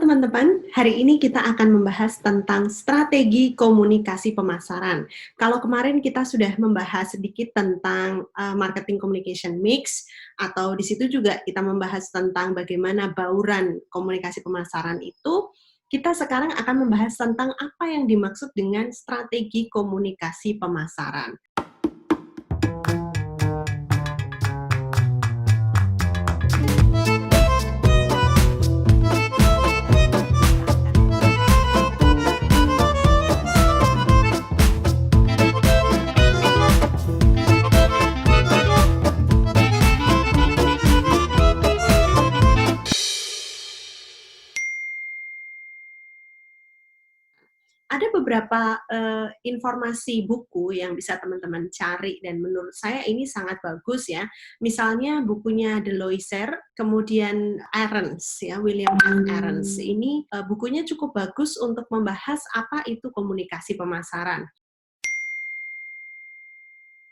Halo teman-teman, hari ini kita akan membahas tentang strategi komunikasi pemasaran. Kalau kemarin kita sudah membahas sedikit tentang marketing communication mix, atau di situ juga kita membahas tentang bagaimana bauran komunikasi pemasaran itu, kita sekarang akan membahas tentang apa yang dimaksud dengan strategi komunikasi pemasaran. Ada beberapa informasi buku yang bisa teman-teman cari dan menurut saya ini sangat bagus ya. Misalnya bukunya Deloiser, kemudian Ahrens ya, William F. Ahrens. Ini bukunya cukup bagus untuk membahas apa itu komunikasi pemasaran.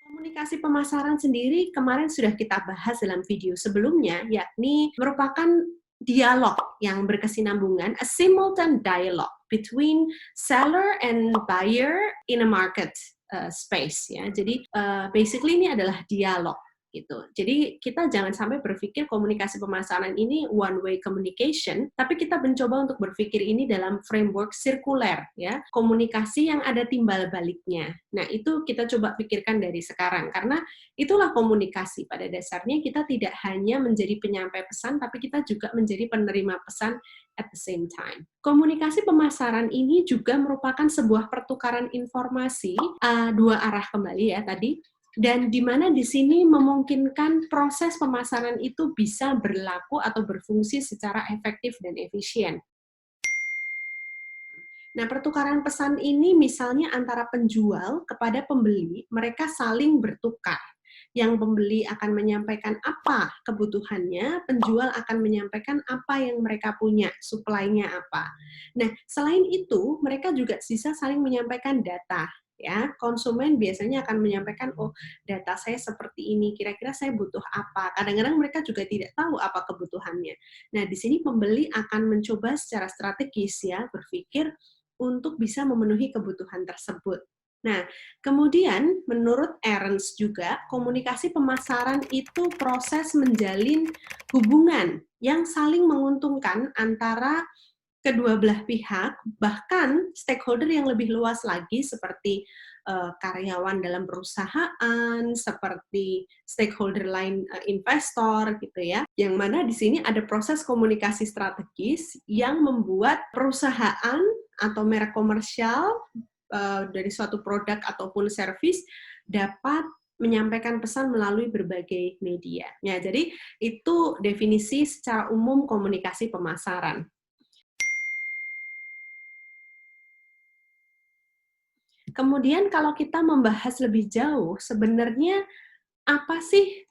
Komunikasi pemasaran sendiri kemarin sudah kita bahas dalam video sebelumnya, yakni merupakan dialog yang berkesinambungan, a simultaneous dialogue between seller and buyer in a market space ya. Jadi basically ini adalah dialog gitu. Jadi kita jangan sampai berpikir komunikasi pemasaran ini one way communication, tapi kita mencoba untuk berpikir ini dalam framework sirkuler ya, komunikasi yang ada timbal baliknya. Nah, itu kita coba pikirkan dari sekarang karena itulah komunikasi. Pada dasarnya kita tidak hanya menjadi penyampai pesan, tapi kita juga menjadi penerima pesan at the same time. Komunikasi pemasaran ini juga merupakan sebuah pertukaran informasi dua arah kembali ya tadi. Dan di mana di sini memungkinkan proses pemasaran itu bisa berlaku atau berfungsi secara efektif dan efisien. Nah, pertukaran pesan ini misalnya antara penjual kepada pembeli, mereka saling bertukar. Yang pembeli akan menyampaikan apa kebutuhannya, penjual akan menyampaikan apa yang mereka punya, supply-nya apa. Nah, selain itu, mereka juga bisa saling menyampaikan data. Ya, konsumen biasanya akan menyampaikan, oh data saya seperti ini, kira-kira saya butuh apa. Kadang-kadang mereka juga tidak tahu apa kebutuhannya. Nah, di sini pembeli akan mencoba secara strategis ya, berpikir untuk bisa memenuhi kebutuhan tersebut. Nah, kemudian menurut Ahrens juga, komunikasi pemasaran itu proses menjalin hubungan yang saling menguntungkan antara kedua belah pihak, bahkan stakeholder yang lebih luas lagi seperti karyawan dalam perusahaan, seperti stakeholder lain investor gitu ya. Yang mana di sini ada proses komunikasi strategis yang membuat perusahaan atau merek komersial dari suatu produk ataupun service dapat menyampaikan pesan melalui berbagai media. Ya, jadi itu definisi secara umum komunikasi pemasaran. Kemudian kalau kita membahas lebih jauh, sebenarnya apa sih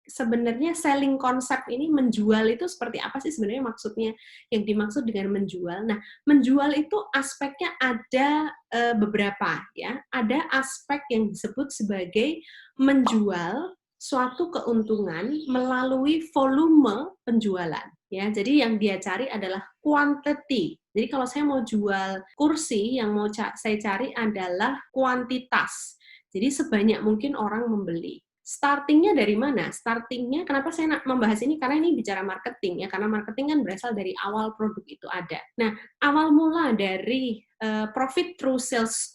sebenarnya selling konsep ini, menjual itu seperti apa sih sebenarnya maksudnya, yang dimaksud dengan menjual. Nah, menjual itu aspeknya ada beberapa ya. Ada aspek yang disebut sebagai menjual suatu keuntungan melalui volume penjualan. Ya, jadi yang dia cari adalah quantity. Jadi kalau saya mau jual kursi, yang mau saya cari adalah kuantitas. Jadi sebanyak mungkin orang membeli. Startingnya dari mana? Startingnya, kenapa saya membahas ini? Karena ini bicara marketing ya, karena marketing kan berasal dari awal produk itu ada. Nah, awal mula dari profit through sales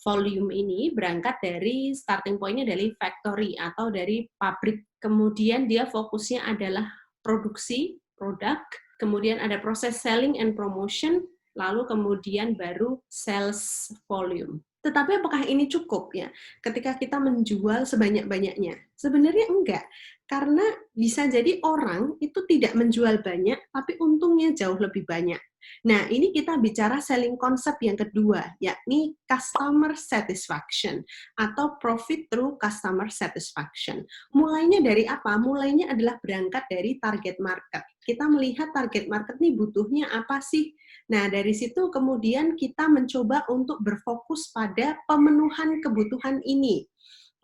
volume ini berangkat dari starting point-nya dari factory atau dari pabrik. Kemudian dia fokusnya adalah produksi produk, kemudian ada proses selling and promotion, lalu kemudian baru sales volume. Tetapi apakah ini cukup ya ketika kita menjual sebanyak-banyaknya? Sebenarnya enggak, karena bisa jadi orang itu tidak menjual banyak, tapi untungnya jauh lebih banyak. Nah, ini kita bicara selling konsep yang kedua, yakni customer satisfaction atau profit through customer satisfaction. Mulainya dari apa? Mulainya adalah berangkat dari target market. Kita melihat target market ini butuhnya apa sih? Nah, dari situ kemudian kita mencoba untuk berfokus pada pemenuhan kebutuhan ini.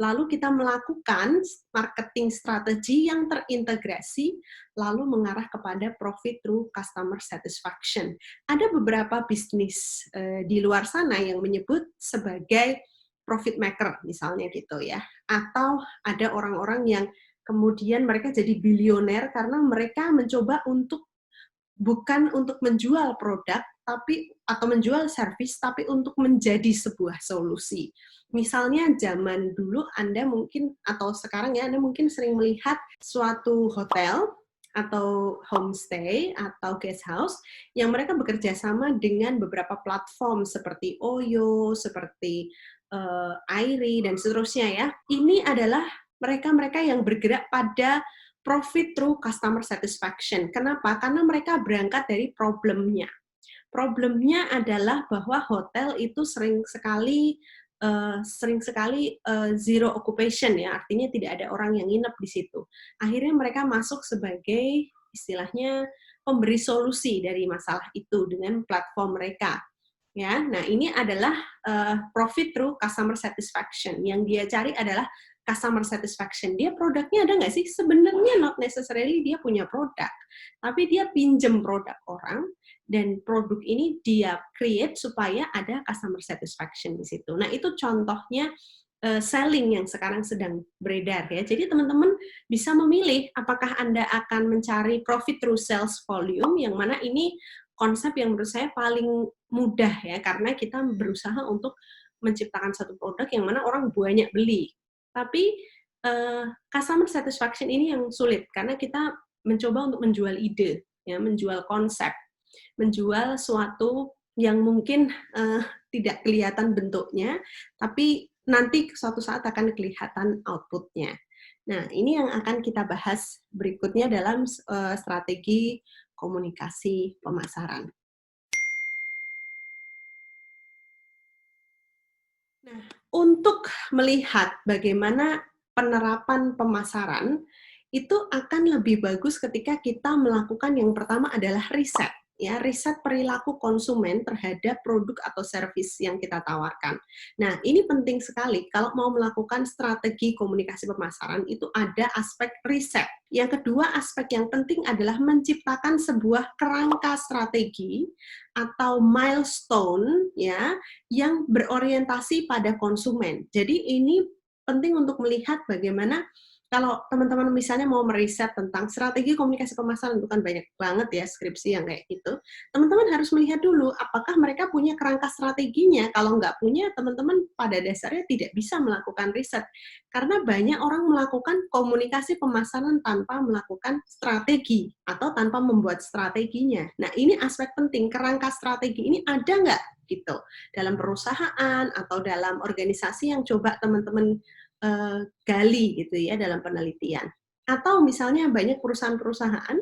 lalu kita melakukan marketing strategi yang terintegrasi, lalu mengarah kepada profit through customer satisfaction. Ada beberapa bisnis di luar sana yang menyebut sebagai profit maker, misalnya gitu ya. Atau ada orang-orang yang kemudian mereka jadi bilioner karena mereka mencoba untuk bukan untuk menjual produk tapi atau menjual service tapi untuk menjadi sebuah solusi. Misalnya zaman dulu Anda mungkin atau sekarang ya Anda mungkin sering melihat suatu hotel atau homestay atau guest house yang mereka bekerja sama dengan beberapa platform seperti Oyo, seperti Airi dan seterusnya ya. Ini adalah mereka-mereka yang bergerak pada profit through customer satisfaction. Kenapa? Karena mereka berangkat dari problemnya. Problemnya adalah bahwa hotel itu sering sekali zero occupation ya, artinya tidak ada orang yang nginep di situ. Akhirnya mereka masuk sebagai istilahnya pemberi solusi dari masalah itu dengan platform mereka. Ya, nah ini adalah profit through customer satisfaction. Yang dia cari adalah customer satisfaction. Dia produknya ada nggak sih? Sebenarnya not necessarily dia punya produk, tapi dia pinjem produk orang dan produk ini dia create supaya ada customer satisfaction di situ. Nah itu contohnya selling yang sekarang sedang beredar ya. Jadi teman-teman bisa memilih apakah Anda akan mencari profit through sales volume, yang mana ini konsep yang menurut saya paling mudah ya, karena kita berusaha untuk menciptakan satu produk yang mana orang banyak beli. Tapi customer satisfaction ini yang sulit, karena kita mencoba untuk menjual ide, ya, menjual konsep, menjual suatu yang mungkin tidak kelihatan bentuknya, tapi nanti suatu saat akan kelihatan output-nya. Nah, ini yang akan kita bahas berikutnya dalam strategi komunikasi pemasaran. Nah, untuk melihat bagaimana penerapan pemasaran, itu akan lebih bagus ketika kita melakukan yang pertama adalah riset. Ya, riset perilaku konsumen terhadap produk atau service yang kita tawarkan. Nah, ini penting sekali kalau mau melakukan strategi komunikasi pemasaran itu ada aspek riset. Yang kedua, aspek yang penting adalah menciptakan sebuah kerangka strategi atau milestone ya yang berorientasi pada konsumen. Jadi ini penting untuk melihat bagaimana kalau teman-teman misalnya mau meriset tentang strategi komunikasi pemasaran, itu kan banyak banget ya skripsi yang kayak gitu. Teman-teman harus melihat dulu apakah mereka punya kerangka strateginya. Kalau nggak punya, teman-teman pada dasarnya tidak bisa melakukan riset. Karena banyak orang melakukan komunikasi pemasaran tanpa melakukan strategi atau tanpa membuat strateginya. Nah, ini aspek penting. Kerangka strategi ini ada nggak gitu dalam perusahaan atau dalam organisasi yang coba teman-teman gali gitu ya dalam penelitian. Atau misalnya banyak perusahaan-perusahaan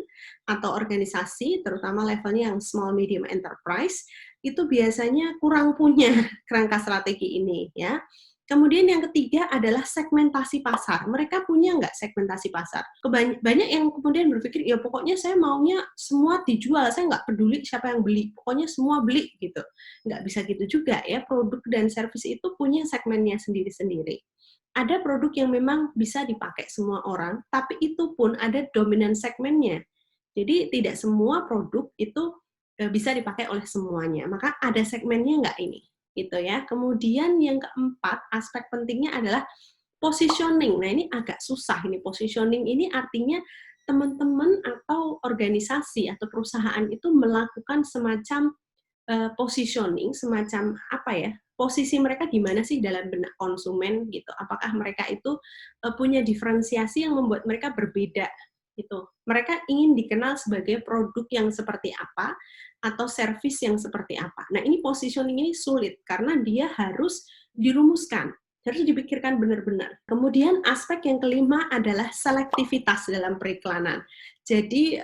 atau organisasi, terutama levelnya yang small medium enterprise, itu biasanya kurang punya kerangka strategi ini ya. Kemudian yang ketiga adalah segmentasi pasar. Mereka punya nggak segmentasi pasar? Banyak yang kemudian berpikir, ya pokoknya saya maunya semua dijual, saya nggak peduli siapa yang beli, pokoknya semua beli gitu. Nggak bisa gitu juga ya, produk dan service itu punya segmennya sendiri-sendiri. Ada produk yang memang bisa dipakai semua orang, tapi itu pun ada dominan segmennya. Jadi tidak semua produk itu bisa dipakai oleh semuanya. Maka ada segmennya nggak ini? Gitu ya. Kemudian yang keempat, aspek pentingnya adalah positioning. Nah, ini agak susah ini. Positioning ini artinya teman-teman atau organisasi atau perusahaan itu melakukan semacam positioning, semacam apa ya, posisi mereka di mana sih dalam benak konsumen gitu. Apakah mereka itu punya diferensiasi yang membuat mereka berbeda gitu. Mereka ingin dikenal sebagai produk yang seperti apa atau service yang seperti apa. Nah, ini positioning ini sulit karena dia harus dirumuskan, harus dipikirkan benar-benar. Kemudian aspek yang kelima adalah selektivitas dalam periklanan. Jadi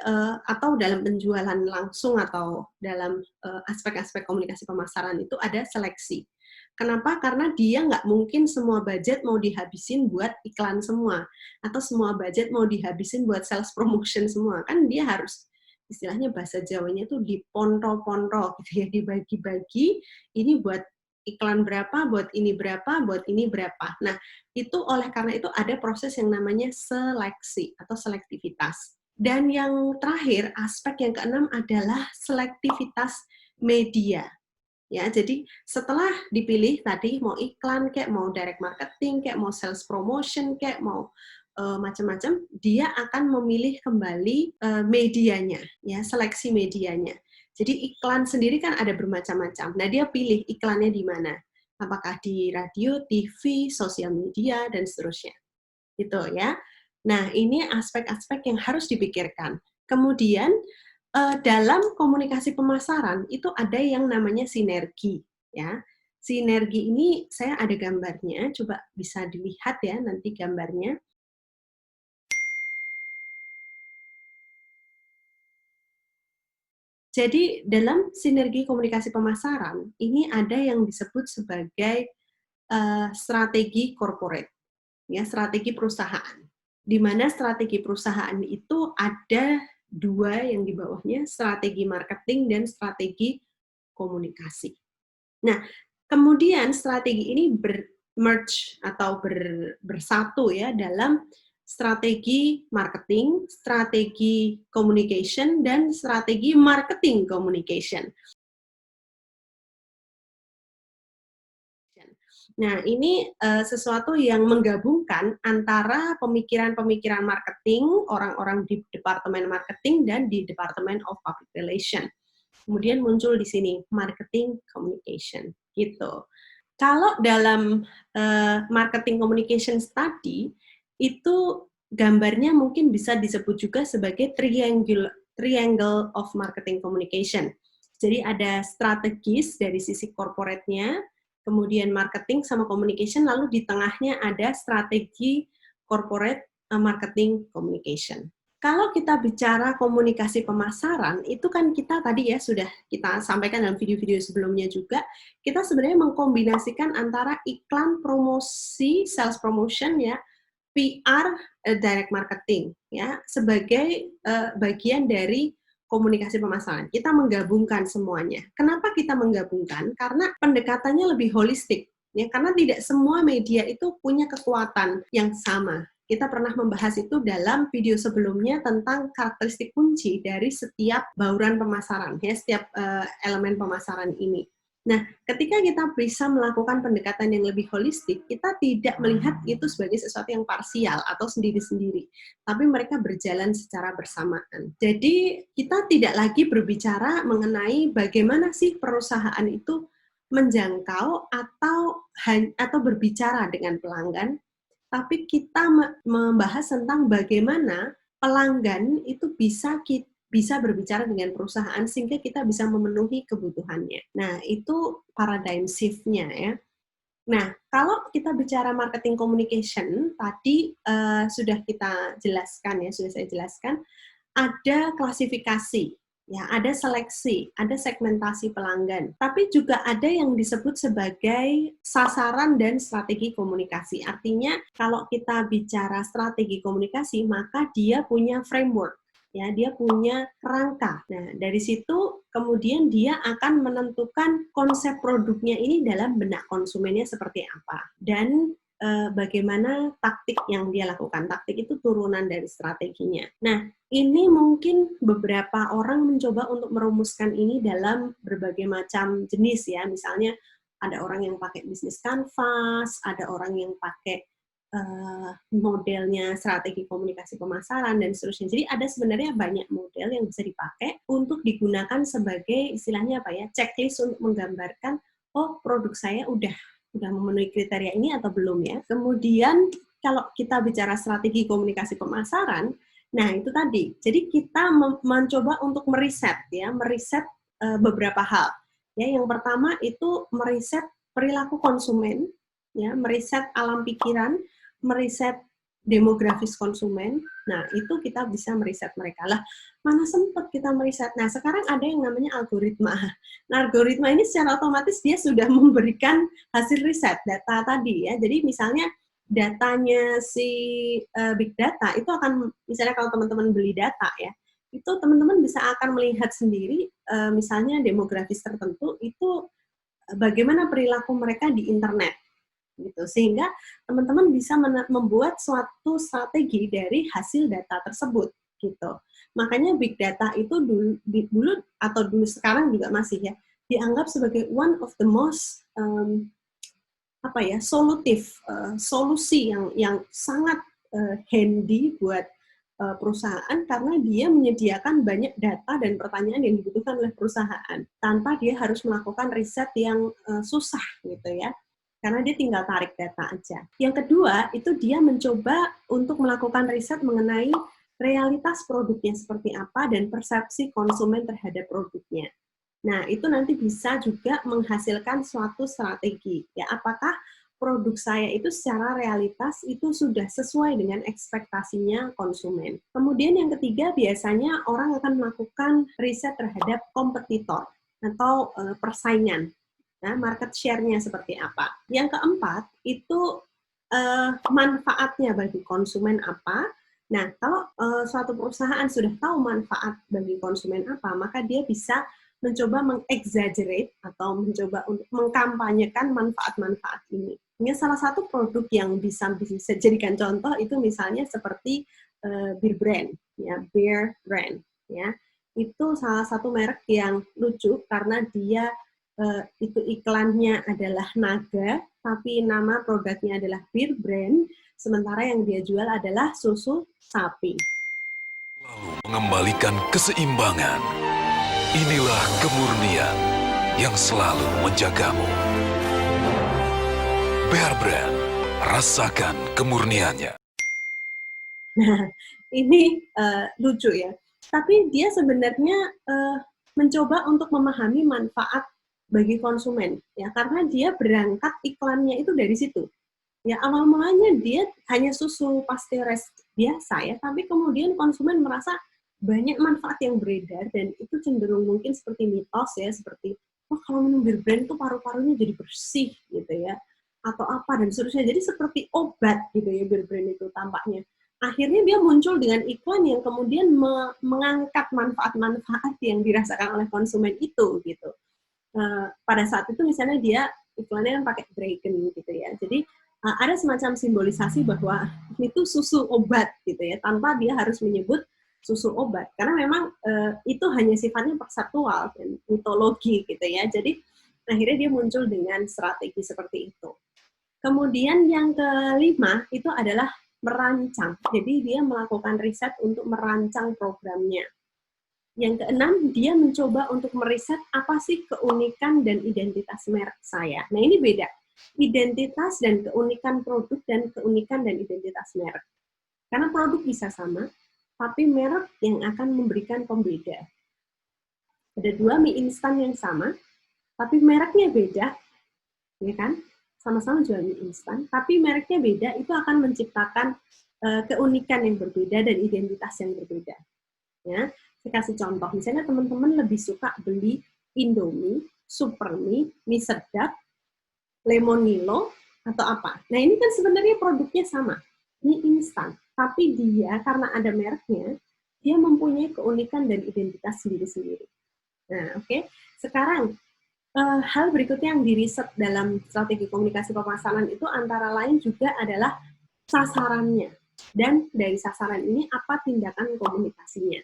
atau dalam penjualan langsung atau dalam aspek-aspek komunikasi pemasaran itu ada seleksi. Kenapa? Karena dia nggak mungkin semua budget mau dihabisin buat iklan semua, atau semua budget mau dihabisin buat sales promotion semua. Kan dia harus, istilahnya bahasa Jawanya tuh diponto-ponto gitu ya, dibagi-bagi, ini buat iklan berapa, buat ini berapa, buat ini berapa. Nah, itu oleh karena itu ada proses yang namanya seleksi atau selektivitas. Dan yang terakhir, aspek yang keenam adalah selektivitas media. Ya, jadi setelah dipilih tadi mau iklan kayak mau direct marketing kayak mau sales promotion kayak mau macam-macam, dia akan memilih kembali medianya, ya seleksi medianya. Jadi iklan sendiri kan ada bermacam-macam. Nah, dia pilih iklannya di mana? Apakah di radio, TV, sosial media dan seterusnya. Gitu ya. Nah, ini aspek-aspek yang harus dipikirkan. Kemudian dalam komunikasi pemasaran itu ada yang namanya sinergi, ya. Sinergi ini saya ada gambarnya, coba bisa dilihat ya nanti gambarnya. Jadi dalam sinergi komunikasi pemasaran, ini ada yang disebut sebagai strategi corporate, ya strategi perusahaan. Di mana strategi perusahaan itu ada dua yang di bawahnya, strategi marketing dan strategi komunikasi. Nah, kemudian strategi ini merge atau bersatu ya dalam strategi marketing, strategi communication, dan strategi marketing communication. Nah, ini sesuatu yang menggabungkan antara pemikiran-pemikiran marketing, orang-orang di departemen marketing dan di departemen of public relation. Kemudian muncul di sini marketing communication, gitu. Kalau dalam marketing communication study itu gambarnya mungkin bisa disebut juga sebagai triangle of marketing communication. Jadi ada strategis dari sisi corporate-nya, kemudian marketing sama communication, lalu di tengahnya ada strategi corporate marketing communication. Kalau kita bicara komunikasi pemasaran, itu kan kita tadi ya sudah kita sampaikan dalam video-video sebelumnya juga, kita sebenarnya mengkombinasikan antara iklan, promosi, sales promotion ya, PR, direct marketing ya, sebagai bagian dari komunikasi pemasaran. Kita menggabungkan semuanya. Kenapa kita menggabungkan? Karena pendekatannya lebih holistik. Ya, karena tidak semua media itu punya kekuatan yang sama. Kita pernah membahas itu dalam video sebelumnya tentang karakteristik kunci dari setiap bauran pemasaran, ya, setiap elemen pemasaran ini. Nah, ketika kita bisa melakukan pendekatan yang lebih holistik, kita tidak melihat itu sebagai sesuatu yang parsial atau sendiri-sendiri, tapi mereka berjalan secara bersamaan. Jadi, kita tidak lagi berbicara mengenai bagaimana sih perusahaan itu menjangkau atau berbicara dengan pelanggan, tapi kita membahas tentang bagaimana pelanggan itu bisa berbicara dengan perusahaan sehingga kita bisa memenuhi kebutuhannya. Nah, itu paradigm shift-nya ya. Nah, kalau kita bicara marketing communication, tadi sudah kita jelaskan ya, sudah saya jelaskan, ada klasifikasi, ya, ada seleksi, ada segmentasi pelanggan. Tapi juga ada yang disebut sebagai sasaran dan strategi komunikasi. Artinya, kalau kita bicara strategi komunikasi, maka dia punya framework. Ya, dia punya kerangka. Nah, dari situ kemudian dia akan menentukan konsep produknya ini dalam benak konsumennya seperti apa dan bagaimana taktik yang dia lakukan. Taktik itu turunan dari strateginya. Nah, ini mungkin beberapa orang mencoba untuk merumuskan ini dalam berbagai macam jenis ya. Misalnya ada orang yang pakai bisnis canvas, ada orang yang pakai modelnya strategi komunikasi pemasaran dan seterusnya. Jadi ada sebenarnya banyak model yang bisa dipakai untuk digunakan sebagai istilahnya apa ya, checklist untuk menggambarkan oh produk saya udah memenuhi kriteria ini atau belum ya. Kemudian kalau kita bicara strategi komunikasi pemasaran, nah itu tadi. Jadi kita mencoba untuk meriset beberapa hal. Ya, yang pertama itu meriset perilaku konsumen, ya, meriset alam pikiran, meriset demografis konsumen. Nah, itu kita bisa meriset mereka. Lah, mana sempat kita meriset. Nah, sekarang ada yang namanya algoritma. Nah, algoritma ini secara otomatis dia sudah memberikan hasil riset data tadi ya. Jadi misalnya datanya si big data itu akan, misalnya kalau teman-teman beli data ya, itu teman-teman bisa akan melihat sendiri misalnya demografis tertentu itu bagaimana perilaku mereka di internet gitu, sehingga teman-teman bisa membuat suatu strategi dari hasil data tersebut gitu. Makanya big data itu dulu atau dulu sekarang juga masih ya dianggap sebagai one of the most solusi yang sangat handy buat perusahaan, karena dia menyediakan banyak data dan pertanyaan yang dibutuhkan oleh perusahaan tanpa dia harus melakukan riset yang susah gitu ya, karena dia tinggal tarik data aja. Yang kedua, itu dia mencoba untuk melakukan riset mengenai realitas produknya seperti apa dan persepsi konsumen terhadap produknya. Nah, itu nanti bisa juga menghasilkan suatu strategi. Ya, apakah produk saya itu secara realitas itu sudah sesuai dengan ekspektasinya konsumen. Kemudian yang ketiga, biasanya orang akan melakukan riset terhadap kompetitor atau persaingan. Nah, market share-nya seperti apa. Yang keempat, itu manfaatnya bagi konsumen apa. Nah, kalau suatu perusahaan sudah tahu manfaat bagi konsumen apa, maka dia bisa mencoba mengexaggerate atau mencoba untuk mengkampanyekan manfaat-manfaat ini. Ini salah satu produk yang bisa jadikan contoh itu misalnya seperti beer brand, ya, beer brand, ya. Itu salah satu merek yang lucu karena dia itu iklannya adalah naga, tapi nama produknya adalah beer brand, sementara yang dia jual adalah susu sapi. Lalu mengembalikan keseimbangan. Inilah kemurnian yang selalu menjagamu. Bear Brand, rasakan kemurniannya. Nah, ini lucu ya. Tapi dia sebenarnya mencoba untuk memahami manfaat bagi konsumen, ya, karena dia berangkat iklannya itu dari situ. Ya, awal mulanya dia hanya susu pasteurized biasa ya, tapi kemudian konsumen merasa banyak manfaat yang beredar dan itu cenderung mungkin seperti mitos ya, seperti oh kalau minum beer brand itu paru-parunya jadi bersih gitu ya, atau apa dan seterusnya. Jadi seperti obat gitu ya beer brand itu tampaknya. Akhirnya dia muncul dengan iklan yang kemudian mengangkat manfaat-manfaat yang dirasakan oleh konsumen itu gitu. Pada saat itu misalnya dia iklannya kan pakai dragon gitu ya. Jadi ada semacam simbolisasi bahwa itu susu obat gitu ya, tanpa dia harus menyebut susu obat, karena memang itu hanya sifatnya perseptual dan mitologi gitu ya. Jadi akhirnya dia muncul dengan strategi seperti itu. Kemudian yang kelima itu adalah merancang. Jadi dia melakukan riset untuk merancang programnya. Yang keenam, dia mencoba untuk meriset apa sih keunikan dan identitas merek saya. Nah ini beda. Identitas dan keunikan produk dan keunikan dan identitas merek. Karena produk bisa sama, tapi merek yang akan memberikan pembeda. Ada dua mie instan yang sama, tapi mereknya beda, ya kan? Sama-sama jual mie instan, tapi mereknya beda, itu akan menciptakan keunikan yang berbeda dan identitas yang berbeda. Ya, saya kasih contoh, misalnya teman-teman lebih suka beli Indomie, Supermie, mie sedap, Lemonilo, atau apa. Nah ini kan sebenarnya produknya sama, mie instan. Tapi dia, karena ada mereknya, dia mempunyai keunikan dan identitas sendiri-sendiri. Nah, oke. Sekarang, hal berikutnya yang diriset dalam strategi komunikasi pemasaran itu antara lain juga adalah sasarannya. Dan dari sasaran ini, apa tindakan komunikasinya.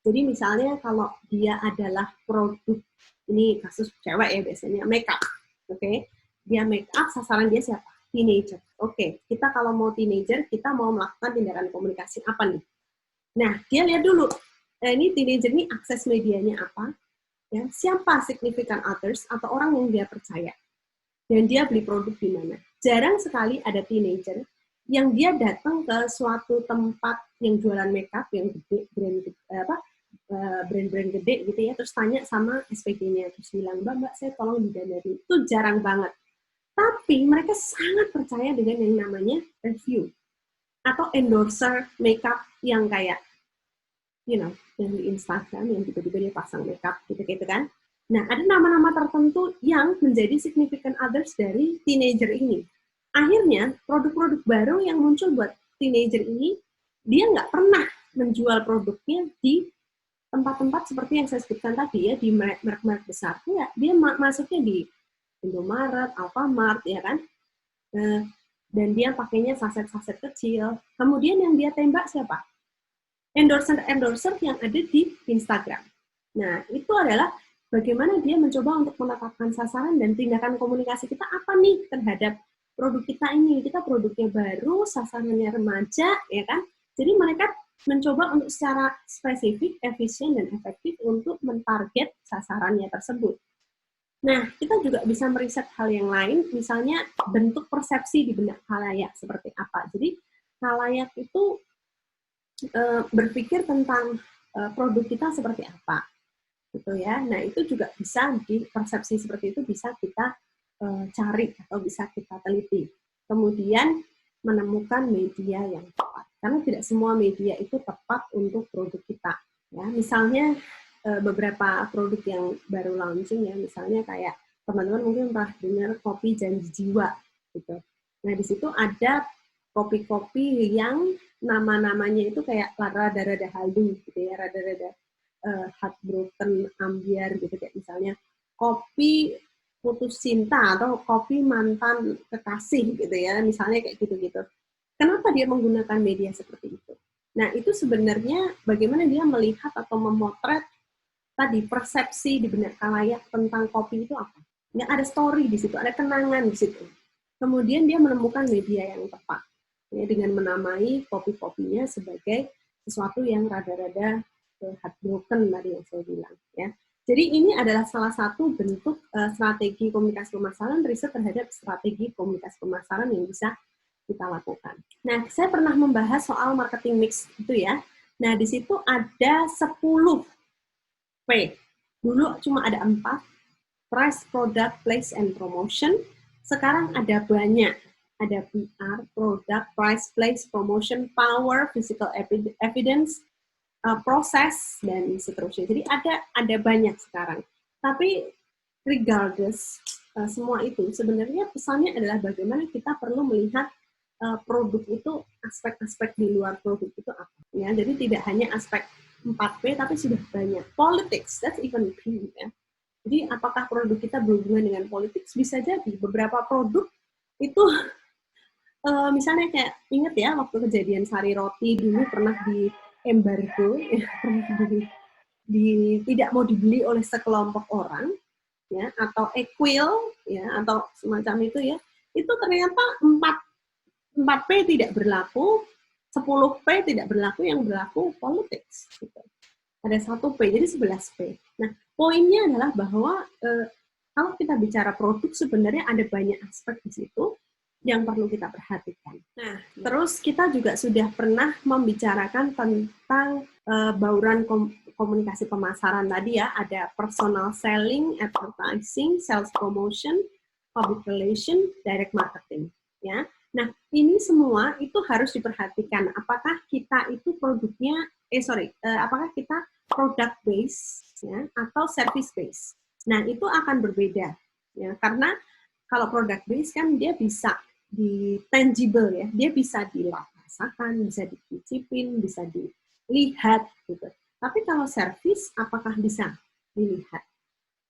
Jadi misalnya kalau dia adalah produk, ini kasus cewek ya biasanya, makeup. Oke. Dia makeup, sasaran dia siapa? Teenager. Oke, kita kalau mau teenager, kita mau melakukan tindakan komunikasi apa nih? Nah, dia lihat dulu, ini teenager ini akses medianya apa, ya, siapa significant others atau orang yang dia percaya, dan dia beli produk di mana. Jarang sekali ada teenager yang dia datang ke suatu tempat yang jualan makeup yang gede, brand-brand gede gitu ya, terus tanya sama SPG-nya, terus bilang, Mbak, saya tolong didandarin. Itu jarang banget. Tapi mereka sangat percaya dengan yang namanya review atau endorser makeup yang kayak, yang di Instagram yang tiba-tiba dia pasang makeup gitu kan. Nah, ada nama-nama tertentu yang menjadi significant others dari teenager ini. Akhirnya, produk-produk baru yang muncul buat teenager ini, dia nggak pernah menjual produknya di tempat-tempat seperti yang saya sebutkan tadi ya, di merek-merek besar. Enggak, dia masuknya di Indomaret, Alfamart, ya kan? Dan dia pakainya saset-saset kecil. Kemudian yang dia tembak siapa? Endorser-endorser yang ada di Instagram. Nah, itu adalah bagaimana dia mencoba untuk menetapkan sasaran dan tindakan komunikasi kita apa nih terhadap produk kita ini. Kita produknya baru, sasarannya remaja, ya kan? Jadi mereka mencoba untuk secara spesifik, efisien, dan efektif untuk mentarget sasarannya tersebut. Nah, kita juga bisa meriset hal yang lain, misalnya bentuk persepsi di benak khalayak seperti apa. Jadi, khalayak itu berpikir tentang produk kita seperti apa, gitu ya. Nah, itu juga bisa di persepsi seperti itu bisa kita cari atau bisa kita teliti. Kemudian menemukan media yang tepat, karena tidak semua media itu tepat untuk produk kita. Ya, misalnya beberapa produk yang baru launching ya, misalnya kayak teman-teman mungkin pernah dengar kopi Janji Jiwa, gitu. Nah, di situ ada kopi-kopi yang nama-namanya itu kayak rada-rada halu gitu ya, rada-rada heartbroken, ambiar gitu, kayak misalnya kopi putus cinta atau kopi mantan kekasih gitu ya, misalnya kayak gitu-gitu. Kenapa dia menggunakan media seperti itu? Nah, itu sebenarnya bagaimana dia melihat atau memotret tadi persepsi di benak khalayak tentang kopi itu apa? Ya, ada story di situ, ada kenangan di situ. Kemudian dia menemukan media yang tepat, ya, dengan menamai kopi-kopinya sebagai sesuatu yang rada-rada heartbroken tadi yang saya bilang. Ya. Jadi ini adalah salah satu bentuk strategi komunikasi pemasaran, riset terhadap strategi komunikasi pemasaran yang bisa kita lakukan. Nah, saya pernah membahas soal marketing mix itu ya. Nah, di situ ada 10 P. Dulu cuma ada 4, price, product, place, and promotion. Sekarang ada banyak. Ada PR, product, price, place, promotion, power, physical evidence, proses, dan seterusnya. Jadi ada banyak sekarang. Tapi regardless, semua itu sebenarnya pesannya adalah bagaimana kita perlu melihat produk itu, aspek-aspek di luar produk itu apa. Ya, jadi tidak hanya aspek 4P, tapi sudah banyak. Politics, that's even P. Ya. Jadi apakah produk kita berhubungan dengan politik? Bisa jadi. Beberapa produk itu, misalnya kayak, ingat ya, waktu kejadian Sari Roti dulu pernah di embargo, ya, tidak mau dibeli oleh sekelompok orang, ya, atau Equil, ya, atau semacam itu ya, itu ternyata 4P tidak berlaku, 10P tidak berlaku, yang berlaku politics. Gitu. Ada 1P, jadi 11P. Nah, poinnya adalah bahwa kalau kita bicara produk, sebenarnya ada banyak aspek di situ yang perlu kita perhatikan. Nah, terus kita juga sudah pernah membicarakan tentang bauran komunikasi pemasaran tadi ya, ada personal selling, advertising, sales promotion, public relation, direct marketing. Ya. Nah, ini semua itu harus diperhatikan. Apakah kita itu produknya, apakah kita product base ya, atau service base. Nah, itu akan berbeda ya, karena kalau product base kan dia bisa di tangible ya, dia bisa dirasakan, bisa dicicipin, bisa dilihat gitu. Tapi kalau service apakah bisa dilihat?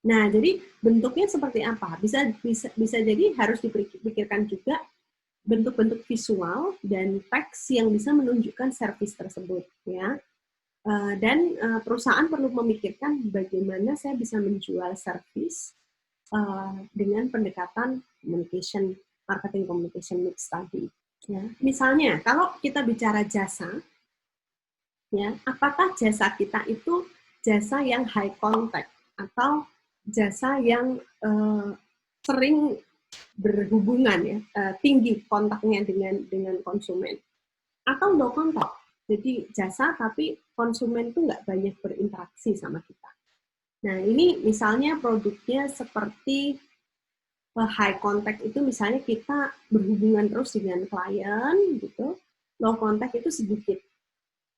Nah, jadi bentuknya seperti apa? Bisa jadi harus dipikirkan juga bentuk-bentuk visual dan teks yang bisa menunjukkan service tersebut ya. Dan perusahaan perlu memikirkan bagaimana saya bisa menjual service dengan pendekatan marketing communication mix tadi. Ya. Misalnya, kalau kita bicara jasa, ya, apakah jasa kita itu jasa yang high contact atau jasa yang sering berhubungan ya, tinggi kontaknya dengan konsumen, atau low contact, jadi jasa tapi konsumen itu nggak banyak berinteraksi sama kita. Nah, ini misalnya produknya seperti high contact itu misalnya kita berhubungan terus dengan klien gitu, low contact itu sedikit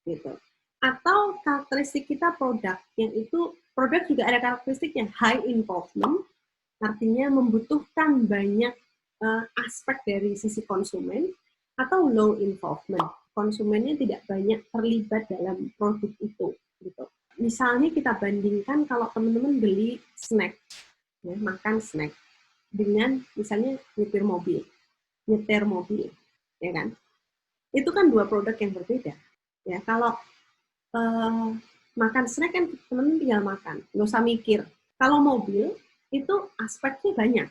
gitu. Atau karakteristik kita produk yang itu, produk juga ada karakteristiknya high involvement, artinya membutuhkan banyak aspek dari sisi konsumen, atau low involvement, konsumennya tidak banyak terlibat dalam produk itu. Gitu. Misalnya kita bandingkan kalau teman-teman beli snack, ya, makan snack. dengan misalnya nyetir mobil, ya kan? Itu kan dua produk yang berbeda. Ya, kalau makan snack kan teman-teman tinggal makan, nggak usah mikir. Kalau mobil itu aspeknya banyak,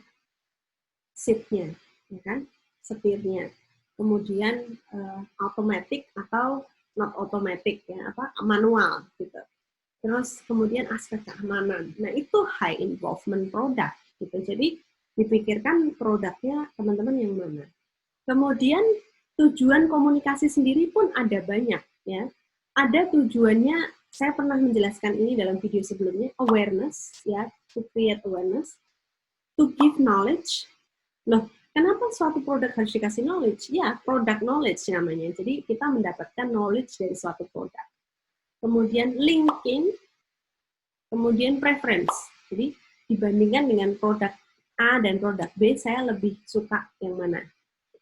seatnya, ya kan, setirnya, kemudian automatic atau not automatic, ya, apa manual gitu. Terus kemudian aspek keamanan. Nah itu high involvement produk gitu. Jadi dipikirkan produknya teman-teman yang mana. Kemudian tujuan komunikasi sendiri pun ada banyak, ya. Ada tujuannya, saya pernah menjelaskan ini dalam video sebelumnya, awareness, ya, to create awareness, to give knowledge. Loh, kenapa suatu produk harus dikasih knowledge? Ya, product knowledge namanya. Jadi kita mendapatkan knowledge dari suatu produk. Kemudian linking, kemudian preference. Jadi dibandingkan dengan produk A dan produk B, saya lebih suka yang mana.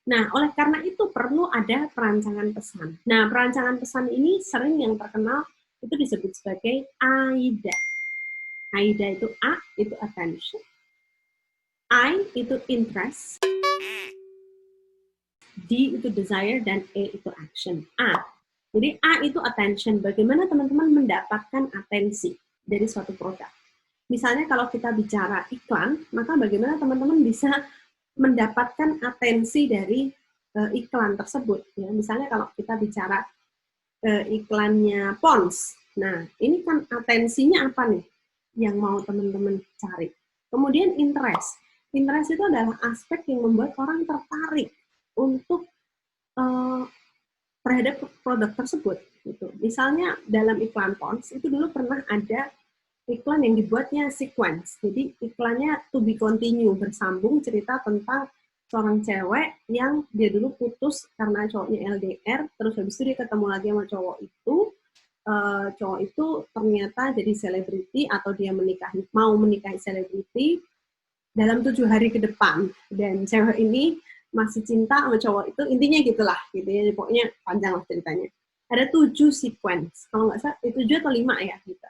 Nah, oleh karena itu perlu ada perancangan pesan. Nah, perancangan pesan ini sering yang terkenal itu disebut sebagai AIDA. AIDA itu A, itu attention. I itu interest. D itu desire, dan E itu action. A. Jadi A itu attention. Bagaimana teman-teman mendapatkan atensi dari suatu produk. Misalnya kalau kita bicara iklan, maka bagaimana teman-teman bisa mendapatkan atensi dari iklan tersebut. Ya, misalnya kalau kita bicara iklannya Pons, nah ini kan atensinya apa nih yang mau teman-teman cari. Kemudian interest. Interest itu adalah aspek yang membuat orang tertarik untuk terhadap produk tersebut. Gitu. Misalnya dalam iklan Pons, itu dulu pernah ada iklan yang dibuatnya sequence. Jadi iklannya to be continue, bersambung cerita tentang seorang cewek yang dia dulu putus karena cowoknya LDR, terus habis itu dia ketemu lagi sama cowok itu ternyata jadi selebriti atau dia mau menikahi selebriti dalam 7 hari ke depan, dan cewek ini masih cinta sama cowok itu, intinya gitulah, gitu ya, pokoknya panjang lah ceritanya. Ada 7 sequence, kalau nggak salah 7 atau 5 ya, gitu.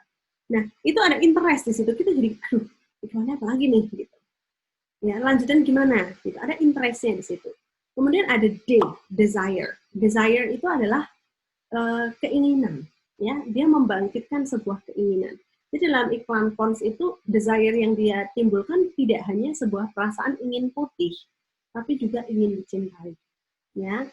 Nah, itu ada interest di situ. Kita jadi, aduh, iklannya apa lagi nih? Gitu. Ya, lanjutan gimana? Gitu. Ada interestnya di situ. Kemudian ada D, desire. Desire itu adalah keinginan. Ya, dia membangkitkan sebuah keinginan. Jadi dalam iklan Pons itu, desire yang dia timbulkan tidak hanya sebuah perasaan ingin putih, tapi juga ingin dicintai. Ya,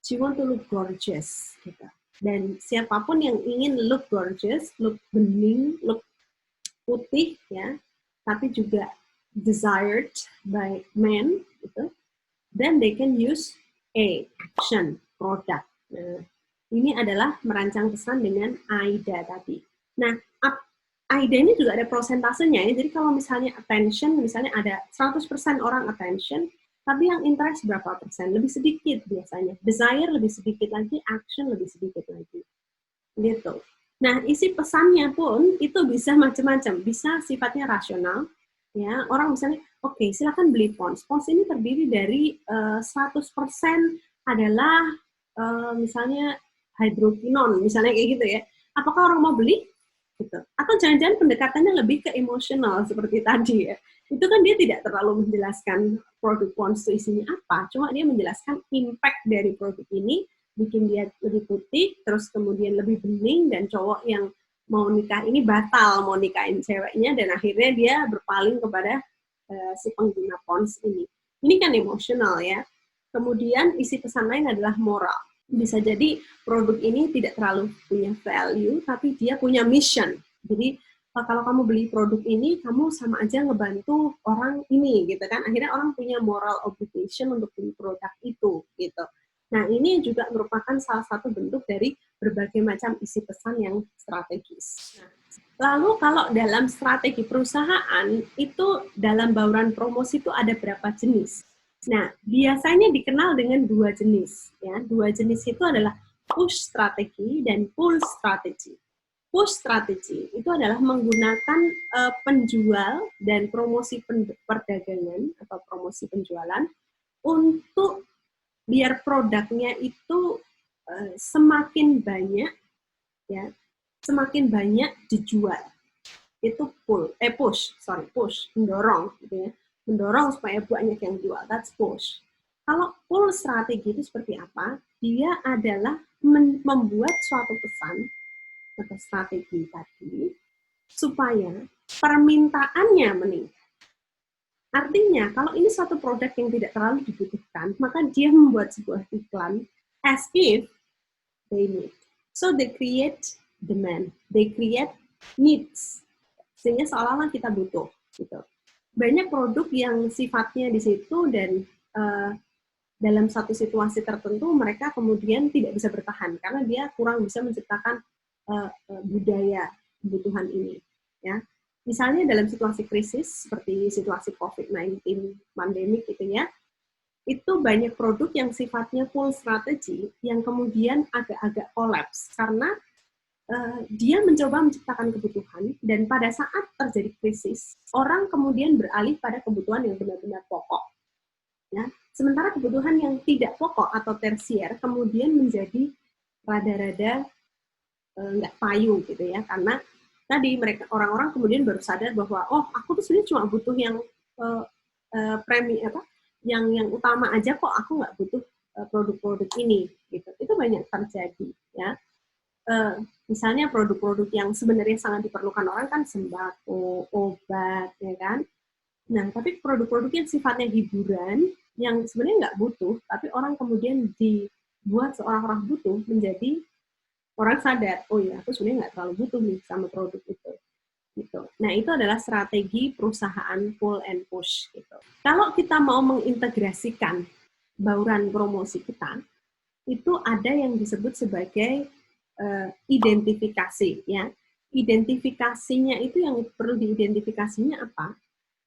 she want to look gorgeous. Gitu. Dan siapapun yang ingin look gorgeous, look bening, look putih, ya, tapi juga desired by men, gitu, then they can use A, action, product. Nah, ini adalah merancang pesan dengan AIDA tadi. Nah, AIDA ini juga ada prosentasenya, ya. Jadi kalau misalnya attention, misalnya ada 100% orang attention, tapi yang interest berapa persen? Lebih sedikit biasanya. Desire lebih sedikit lagi, action lebih sedikit lagi. Gitu. Nah, isi pesannya pun itu bisa macam-macam. Bisa sifatnya rasional. Ya, orang misalnya, oke, silakan beli Pons. Pons ini terdiri dari 100% adalah misalnya hydroquinone, misalnya kayak gitu ya. Apakah orang mau beli? Gitu. Atau jangan-jangan pendekatannya lebih ke emosional seperti tadi ya. Itu kan dia tidak terlalu menjelaskan produk Pons itu isinya apa, cuma dia menjelaskan impact dari produk ini, bikin dia lebih putih, terus kemudian lebih bening, dan cowok yang mau nikah ini batal mau nikahin ceweknya, dan akhirnya dia berpaling kepada si pengguna Pons ini. Ini kan emosional ya. Kemudian isi pesan lain adalah moral. Bisa jadi produk ini tidak terlalu punya value, tapi dia punya mission. Jadi kalau kamu beli produk ini, kamu sama aja ngebantu orang ini, gitu kan. Akhirnya orang punya moral obligation untuk beli produk itu, gitu. Nah, ini juga merupakan salah satu bentuk dari berbagai macam isi pesan yang strategis. Nah, lalu kalau dalam strategi perusahaan, itu dalam bauran promosi itu ada berapa jenis? Nah, biasanya dikenal dengan 2 jenis. Ya. 2 jenis itu adalah push strategi dan pull strategi. Push strategi itu adalah menggunakan penjual dan promosi perdagangan atau promosi penjualan untuk biar produknya itu semakin banyak, ya, semakin banyak dijual. Itu push, mendorong, gitu ya. mendorong supaya banyak yang jual. That's push. Kalau pull strategi itu seperti apa? Dia adalah membuat suatu pesan atau strategi tadi supaya permintaannya meningkat. Artinya, kalau ini suatu produk yang tidak terlalu dibutuhkan, maka dia membuat sebuah iklan as if they need. So they create demand, they create needs, sehingga seolah-olah kita butuh. Gitu. Banyak produk yang sifatnya di situ dan dalam satu situasi tertentu mereka kemudian tidak bisa bertahan karena dia kurang bisa menciptakan budaya kebutuhan ini. Ya. Misalnya dalam situasi krisis seperti situasi COVID-19 pandemik gitu ya, itu banyak produk yang sifatnya full strategi yang kemudian agak-agak kolaps karena dia mencoba menciptakan kebutuhan dan pada saat terjadi krisis, orang kemudian beralih pada kebutuhan yang benar-benar pokok. Ya. Sementara kebutuhan yang tidak pokok atau tersier kemudian menjadi rada-rada nggak payu gitu ya, karena tadi mereka orang-orang kemudian baru sadar bahwa aku tuh sebenarnya cuma butuh yang yang utama aja kok, aku nggak butuh produk-produk ini gitu. Itu banyak terjadi ya. Misalnya produk-produk yang sebenarnya sangat diperlukan orang kan sembako, obat ya kan. Nah, tapi produk-produk yang sifatnya hiburan yang sebenarnya nggak butuh, tapi orang kemudian dibuat seorang-orang butuh menjadi orang sadar, oh ya, aku sebenarnya nggak terlalu butuh nih sama produk itu. Gitu. Nah, itu adalah strategi perusahaan pull and push. Gitu. Kalau kita mau mengintegrasikan bauran promosi kita, itu ada yang disebut sebagai identifikasi. Ya. Identifikasinya itu yang perlu diidentifikasinya apa?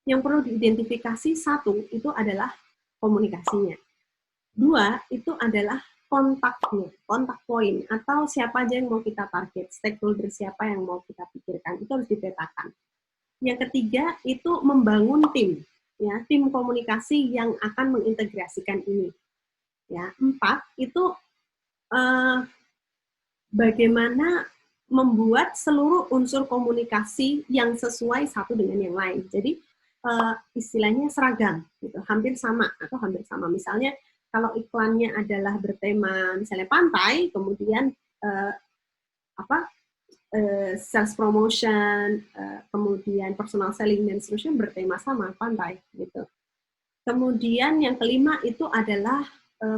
Yang perlu diidentifikasi satu, itu adalah komunikasinya. Dua, itu adalah kontaknya, kontak point, atau siapa aja yang mau kita target, stakeholder siapa yang mau kita pikirkan, itu harus dipetakan. Yang ketiga, itu membangun tim, ya, tim komunikasi yang akan mengintegrasikan ini. Ya, empat, itu bagaimana membuat seluruh unsur komunikasi yang sesuai satu dengan yang lain. Jadi, istilahnya seragam, gitu, hampir sama, atau hampir sama. Misalnya, kalau iklannya adalah bertema misalnya pantai, kemudian sales promotion, kemudian personal selling dan seterusnya bertema sama pantai gitu. Kemudian yang kelima itu adalah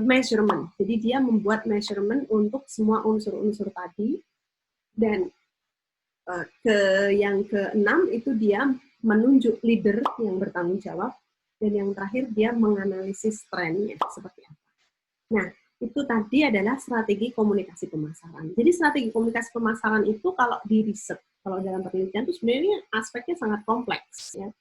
measurement. Jadi dia membuat measurement untuk semua unsur-unsur tadi. Dan yang keenam itu dia menunjuk leader yang bertanggung jawab. Dan yang terakhir dia menganalisis trennya seperti apa. Nah, itu tadi adalah strategi komunikasi pemasaran. Jadi strategi komunikasi pemasaran itu kalau di riset, kalau dalam penelitian itu sebenarnya aspeknya sangat kompleks. Ya.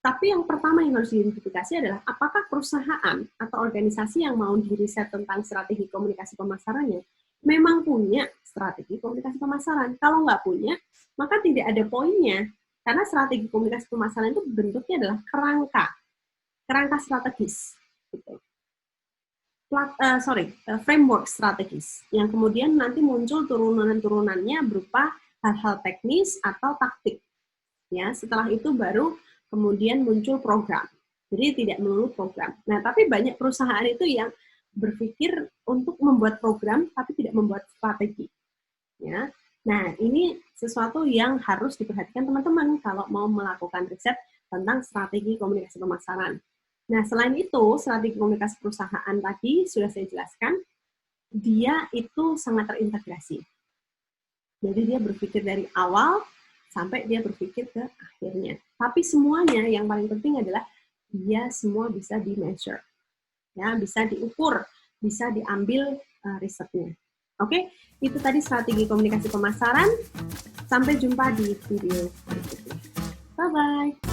Tapi yang pertama yang harus diidentifikasi adalah apakah perusahaan atau organisasi yang mau diriset tentang strategi komunikasi pemasarannya memang punya strategi komunikasi pemasaran. Kalau nggak punya, maka tidak ada poinnya. Karena strategi komunikasi pemasaran itu bentuknya adalah kerangka strategis, gitu. Framework strategis, yang kemudian nanti muncul turunan-turunannya berupa hal-hal teknis atau taktik. Ya, setelah itu baru kemudian muncul program. Jadi tidak melulu program. Nah, tapi banyak perusahaan itu yang berpikir untuk membuat program tapi tidak membuat strategi. Ya. Nah, ini sesuatu yang harus diperhatikan teman-teman kalau mau melakukan riset tentang strategi komunikasi pemasaran. Nah, selain itu, strategi komunikasi perusahaan tadi sudah saya jelaskan, dia itu sangat terintegrasi. Jadi dia berpikir dari awal sampai dia berpikir ke akhirnya. Tapi semuanya yang paling penting adalah dia semua bisa di-measure. Ya, bisa diukur, bisa diambil risetnya. Oke, itu tadi strategi komunikasi pemasaran. Sampai jumpa di video berikutnya. Bye-bye.